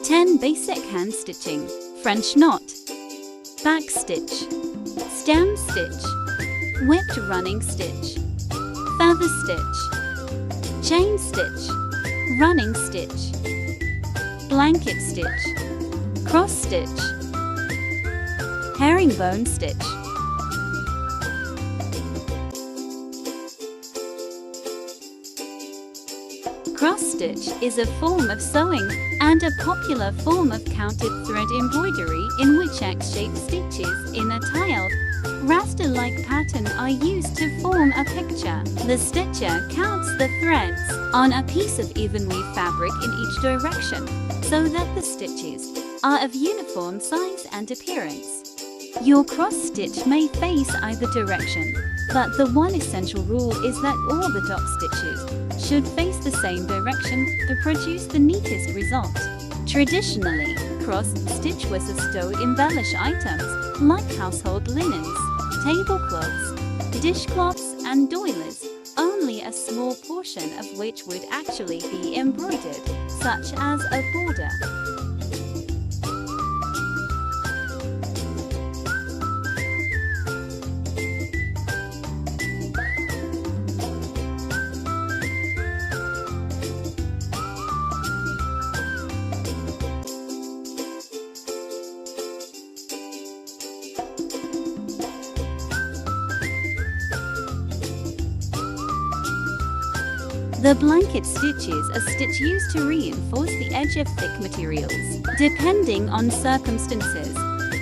10 basic hand stitching. French knot, back stitch, stem stitch, whipped running stitch, feather stitch, chain stitch, running stitch, blanket stitch, cross stitch, herringbone stitch. Cross stitch is a form of sewing and a popular form of counted thread embroidery in which X-shaped stitches in a tiled, raster-like pattern are used to form a picture. The stitcher counts the threads on a piece of even weave fabric in each direction so that the stitches are of uniform size and appearance. Your cross stitch may face either direction, but the one essential rule is that all the dot stitches should face the same direction to produce the neatest result. Traditionally, cross stitch was stowed to embellish items like household linens, tablecloths, dishcloths, and doilies, only a small portion of which would actually be embroidered, such as a border. The blanket stitch is a stitch used to reinforce the edge of thick materials. Depending on circumstances,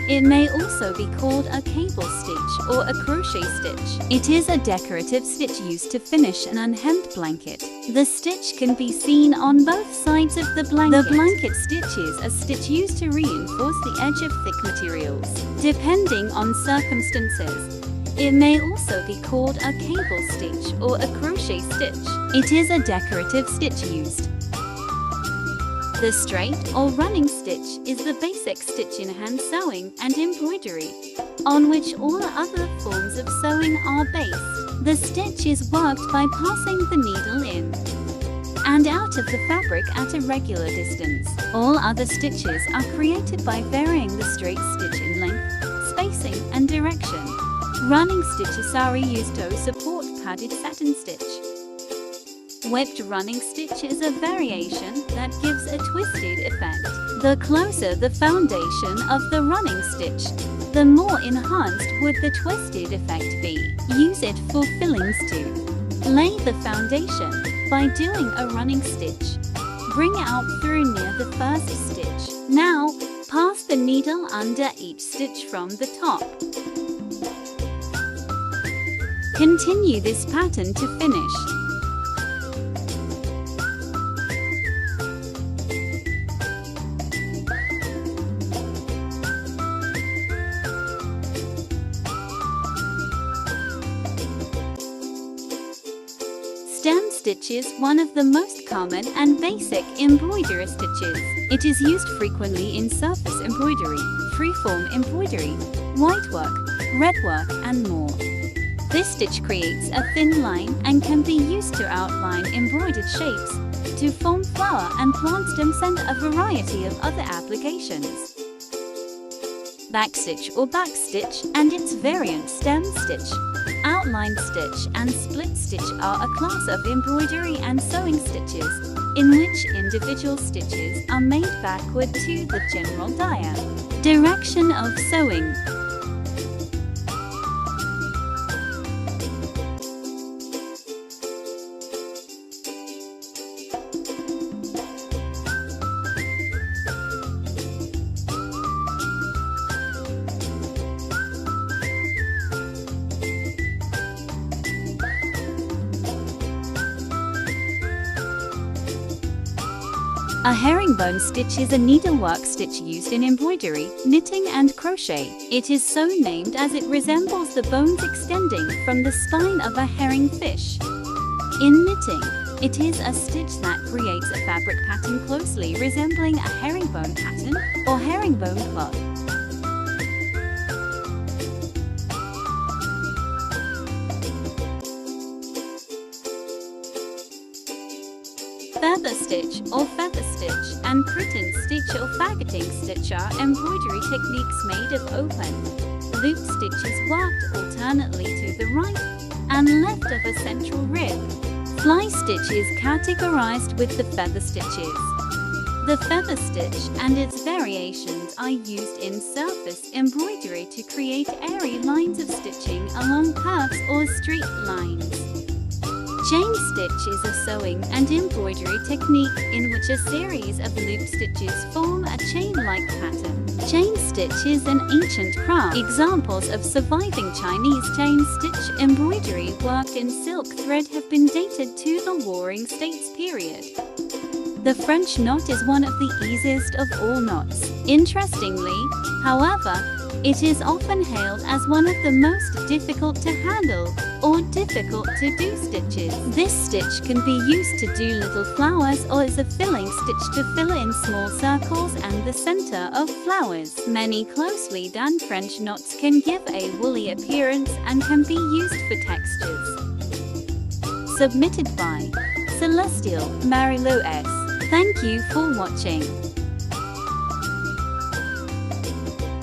it may also be called a cable stitch or a crochet stitch. It is a decorative stitch used to finish an unhemmed blanket. The stitch can be seen on both sides of the blanket. The blanket stitch is a stitch used to reinforce the edge of thick materials. Depending on circumstances, it may also be called a cable stitch or a crochet stitch. It is a decorative stitch used. The straight or running stitch is the basic stitch in hand sewing and embroidery, on which all other forms of sewing are based. The stitch is worked by passing the needle in and out of the fabric at a regular distance. All other stitches are created by varying the straight stitch in length, spacing, and direction. Running stitches are used to support padded satin stitch. Whipped running stitch is a variation that gives a twisted effect. The closer the foundation of the running stitch, the more enhanced would the twisted effect be. Use it for fillings too. Lay the foundation by doing a running stitch. Bring out through near the first stitch. Now, pass the needle under each stitch from the top. Continue this pattern to finish. Stem stitch is one of the most common and basic embroidery stitches. It is used frequently in surface embroidery, freeform embroidery, whitework, redwork, and more. This stitch creates a thin line and can be used to outline embroidered shapes, to form flower and plant stems, and a variety of other applications. Backstitch or back stitch and its variant stem stitch, outline stitch, and split stitch are a class of embroidery and sewing stitches in which individual stitches are made backward to the general direction of sewing. A herringbone stitch is a needlework stitch used in embroidery, knitting, and crochet. It is so named as it resembles the bones extending from the spine of a herring fish. In knitting, it is a stitch that creates a fabric pattern closely resembling a herringbone pattern or herringbone cloth. Feather stitch or feather stitch, and cretonne stitch or fagotting stitch are embroidery techniques made of open, loop stitches worked alternately to the right and left of a central rib. Fly stitch is categorized with the feather stitches. The feather stitch and its variations are used in surface embroidery to create airy lines of stitching along curves or straight lines. Chain stitch is a sewing and embroidery technique in which a series of loop stitches form a chain-like pattern. Chain stitch is an ancient craft. Examples of surviving Chinese chain stitch embroidery worked in silk thread have been dated to the Warring States period. The French knot is one of the easiest of all knots. Interestingly, however, it is often hailed as one of the most difficult to handle or difficult to do stitches. This stitch can be used to do little flowers or as a filling stitch to fill in small circles and the center of flowers. Many closely done French knots can give a woolly appearance and can be used for textures. Submitted by Celestial Marilou S. Thank you for watching.